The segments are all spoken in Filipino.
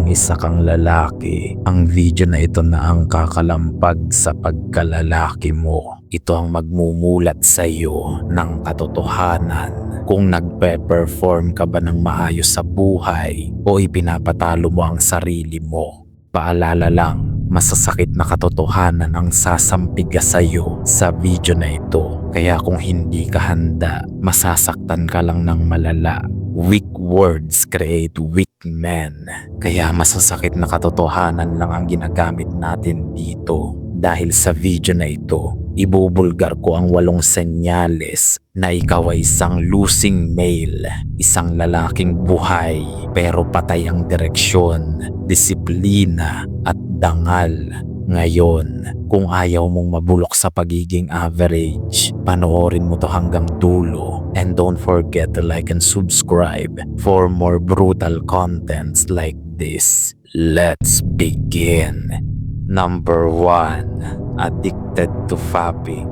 kung isa kang lalaki, ang video na ito na ang kakalampag sa pagkalalaki mo. Ito ang magmumulat sa iyo ng katotohanan kung nagpe-perform ka ba ng maayos sa buhay o ipinapatalo mo ang sarili mo. Paalala lang, masasakit na katotohanan ang sasampiga sa iyo sa video na ito. Kaya kung hindi ka handa, masasaktan ka lang ng malala. Weak words create weak men. Kaya masasakit na katotohanan lang ang ginagamit natin dito. Dahil sa video na ito, ibubulgar ko ang 8 senyales na ikaw ay isang losing male, isang lalaking buhay pero patay ang direksyon, disiplina at dangal. Ngayon, kung ayaw mong mabulok sa pagiging average, panoorin mo to hanggang dulo. And don't forget to like and subscribe for more brutal contents like this. Let's begin. Number 1. Addicted to fapping.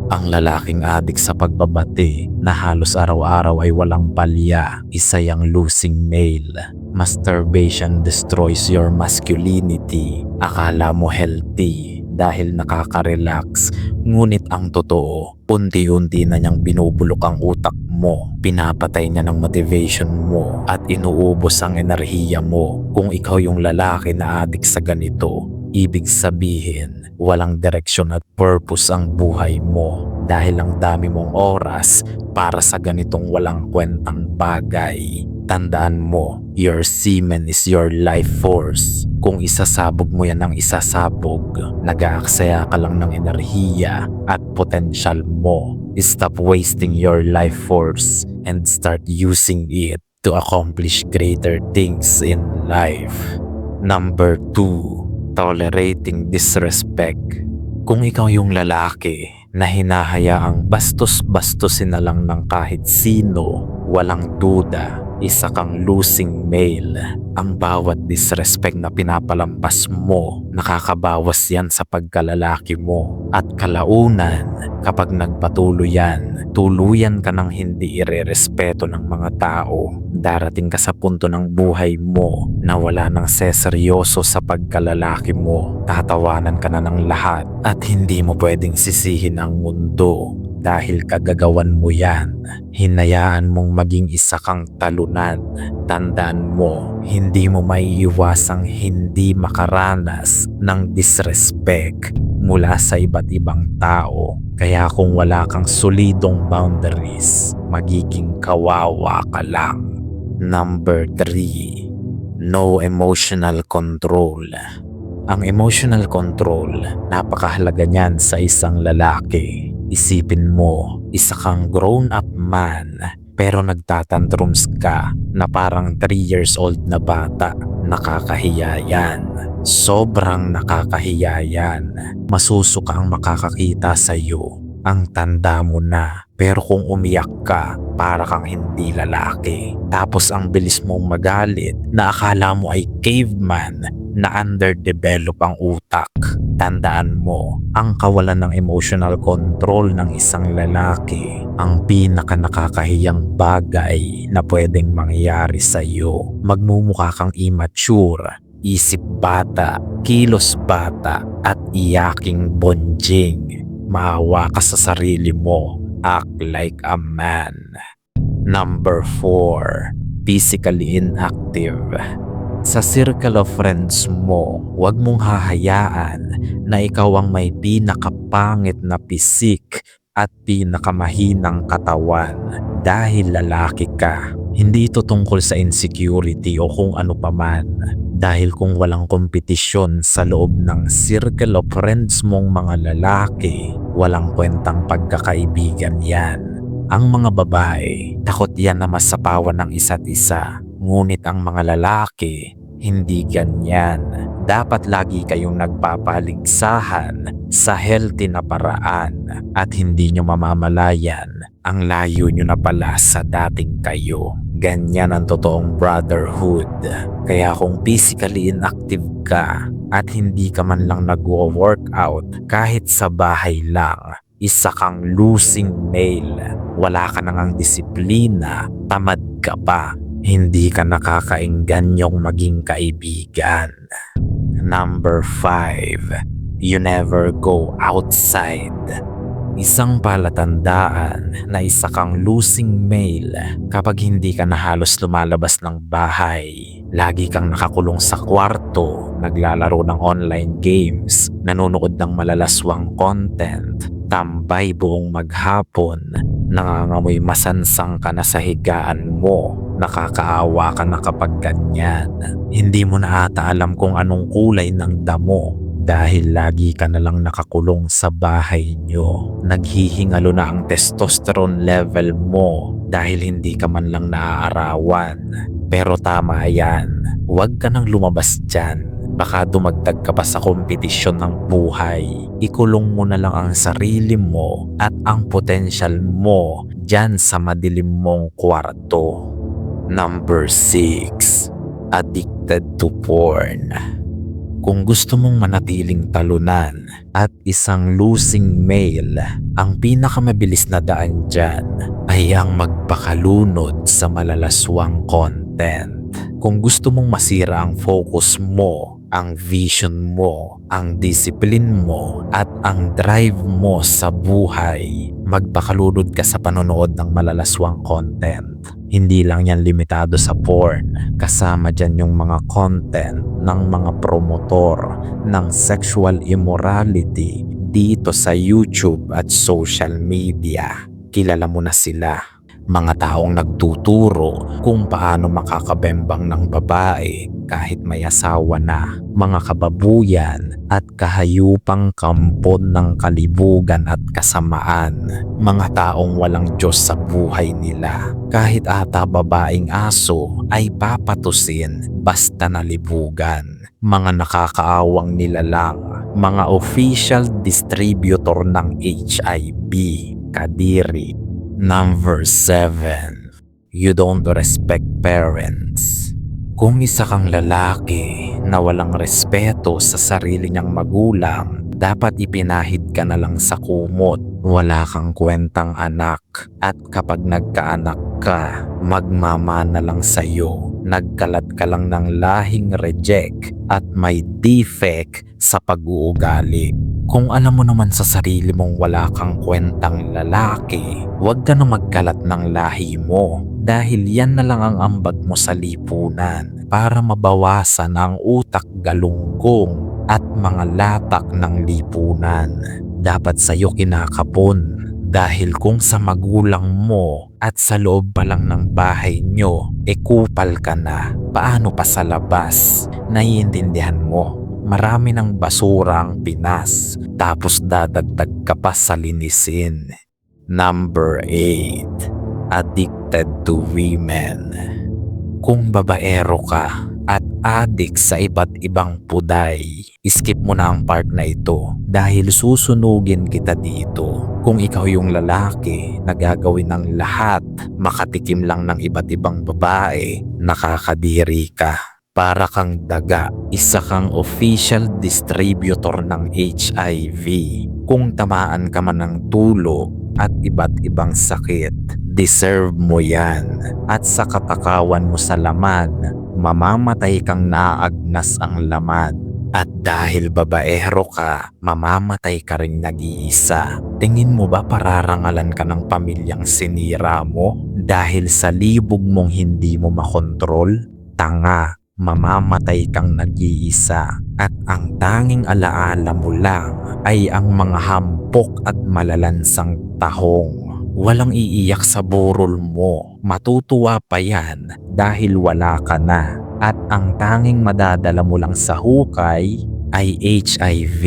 Ang lalaking adik sa pagbabati na halos araw-araw ay walang palya, isa yang losing male. Masturbation destroys your masculinity. Akala mo healthy dahil nakaka-relax, ngunit ang totoo, unti-unti na niyang binubulok ang utak mo. Pinapatay niya ng motivation mo at inuubos ang enerhiya mo. Kung ikaw yung lalaki na adik sa ganito, ibig sabihin, walang direksyon at purpose ang buhay mo dahil ang dami mong oras para sa ganitong walang kwentang bagay. Tandaan mo, your semen is your life force. Kung isasabog mo yan ng isasabog, nag-aaksaya ka lang ng enerhiya at potensyal mo. Stop wasting your life force and start using it to accomplish greater things in life. Number 2. Tolerating disrespect. Kung ikaw yung lalaki na hinahayaang bastos-bastusin na lang ng kahit sino, walang duda, isa kang losing male. Ang bawat disrespect na pinapalampas mo, nakakabawas yan sa pagkalalaki mo. At kalaunan, kapag nagpatuloy yan, tuluyan ka ng hindi irerespeto ng mga tao. Darating ka sa punto ng buhay mo na wala nang seseryoso sa pagkalalaki mo. Tatawanan ka na ng lahat at hindi mo pwedeng sisihin ang mundo. Dahil kagagawan mo yan, hinayaan mong maging isa kang talunan. Tandaan mo, hindi mo maiiwasang hindi makaranas ng disrespect mula sa iba't ibang tao. Kaya kung wala kang solidong boundaries, magiging kawawa ka lang. Number 3. No emotional control. Ang emotional control, napakahalaga niyan sa isang lalaki. Isipin mo, isa kang grown-up man pero nagtatantrums ka na parang 3 years old na bata. Nakakahiya yan. Sobrang nakakahiya yan. Masusuka ang makakakita sa iyo. Ang tanda mo na. Pero kung umiyak ka, para kang hindi lalaki. Tapos ang bilis mong magalit na akala mo ay caveman na underdevelop ang utak. Tandaan mo, ang kawalan ng emotional control ng isang lalaki ang pinaka nakakahiyang bagay na pwedeng mangyari sa iyo. Magmumukha kang immature, isip bata, kilos bata, at iyaking bonjing. Maawa ka sa sarili mo. Act like a man. Number 4. Physically inactive. Sa circle of friends mo, huwag mong hahayaan na ikaw ang may pinakapangit na pisik at pinakamahinang katawan dahil lalaki ka. Hindi ito tungkol sa insecurity o kung ano paman. Dahil kung walang kompetisyon sa loob ng circle of friends mong mga lalaki, walang kwentang pagkakaibigan yan. Ang mga babae, takot yan na masapawan ng isa't isa. Ngunit ang mga lalaki, hindi ganyan. Dapat lagi kayong nagpapaligsahan sa healthy na paraan at hindi nyo mamamalayan ang layo nyo na pala sa dating kayo. Ganyan ang totoong brotherhood. Kaya kung physically inactive ka at hindi ka man lang nag-workout kahit sa bahay lang, isa kang losing male. Wala ka nang disiplina, tamad ka pa. Hindi ka nakakaenganyong maging kaibigan. Number 5. You never go outside. Isang palatandaan na isa kang losing male kapag hindi ka na halos lumalabas ng bahay. Lagi kang nakakulong sa kwarto, naglalaro ng online games, nanonood ng malalaswang content, tambay buong maghapon, nangangamoy masansang ka na sa higaan mo. Nakakaawa ka na kapag ganyan. Hindi mo na ata alam kung anong kulay ng damo. Dahil lagi ka na lang nakakulong sa bahay nyo. Naghihingalo na ang testosterone level mo dahil hindi ka man lang naaarawan. Pero tama yan, huwag ka nang lumabas dyan. Baka dumagdag ka pa sa kompetisyon ng buhay. Ikulong mo na lang ang sarili mo at ang potensyal mo dyan sa madilim mong kwarto. Number 6. Addicted to porn. Kung gusto mong manatiling talunan at isang losing male, ang pinakamabilis na daan dyan ay ang magpakalunod sa malalaswang content. Kung gusto mong masira ang focus mo, ang vision mo, ang discipline mo, at ang drive mo sa buhay, magpakalunod ka sa panonood ng malalaswang content. Hindi lang yan limitado sa porn. Kasama dyan yung mga content ng mga promotor ng sexual immorality dito sa YouTube at social media. Kilala mo na sila. Mga taong nagtuturo kung paano makakabembang ng babae kahit may asawa na. Mga kababuyan at kahayupang kampon ng kalibugan at kasamaan. Mga taong walang Diyos sa buhay nila. Kahit ata babaeng aso ay papatusin basta nalibugan. Mga nakakaawang nilalang. Mga official distributor ng HIV. Kadiri. Number 7. You don't respect parents. Kung isa kang lalaki na walang respeto sa sarili niyang magulang, dapat ipinahid ka na lang sa kumot. Wala kang kwentang anak at kapag nagkaanak ka, magmamana lang sa'yo. Nagkalat ka lang ng lahing reject at may defect sa pag-uugali. Kung alam mo naman sa sarili mong wala kang kwentang lalaki, huwag ka na magkalat ng lahi mo dahil yan na lang ang ambag mo sa lipunan para mabawasan ang utak galunggong at mga latak ng lipunan. Dapat sa'yo kinakapon dahil kung sa magulang mo at sa loob pa lang ng bahay nyo, kupal ka na, paano pa sa labas? Naiintindihan mo? Marami ng basura ang Pinas, tapos dadagdag ka pa sa linisin. Number 8. Addicted to women. Kung babaero ka at addict sa iba't ibang puday, skip mo na ang part na ito dahil susunugin kita dito. Kung ikaw yung lalaki na gagawin ng lahat, makatikim lang ng iba't ibang babae, nakakadiri ka. Para kang daga, isa kang official distributor ng HIV. Kung tamaan ka man ng tulo at iba't ibang sakit, deserve mo yan. At sa katakawan mo sa laman, mamamatay kang naagnas ang laman. At dahil babaero ka, mamamatay ka rin nag-iisa. Tingin mo ba pararangalan ka ng pamilyang sinira mo dahil sa libog mong hindi mo makontrol? Tanga! Mamamatay kang nag-iisa at ang tanging alaala mo lang ay ang mga hampok at malalansang tahong. Walang iiyak sa burol mo, matutuwa pa yan dahil wala ka na. At ang tanging madadala mo lang sa hukay ay HIV.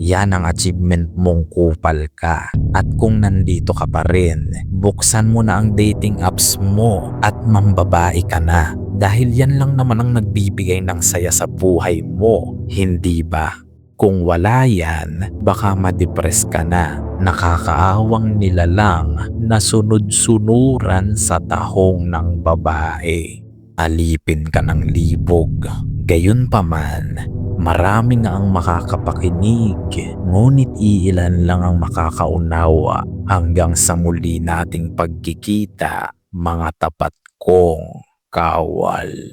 Yan ang achievement mong kupal ka. At kung nandito ka pa rin, buksan mo na ang dating apps mo at mambabae ka na. Dahil yan lang naman ang nagbibigay ng saya sa buhay mo, hindi ba? Kung wala yan, baka ma-depress ka na. Nakakaawang nilalang na sunod-sunuran sa tahong ng babae. Alipin ka ng libog. Gayunpaman, marami nga ang makakapakinig, ngunit iilan lang ang makakaunawa. Hanggang sa muli nating pagkikita, mga tapat kong kawal.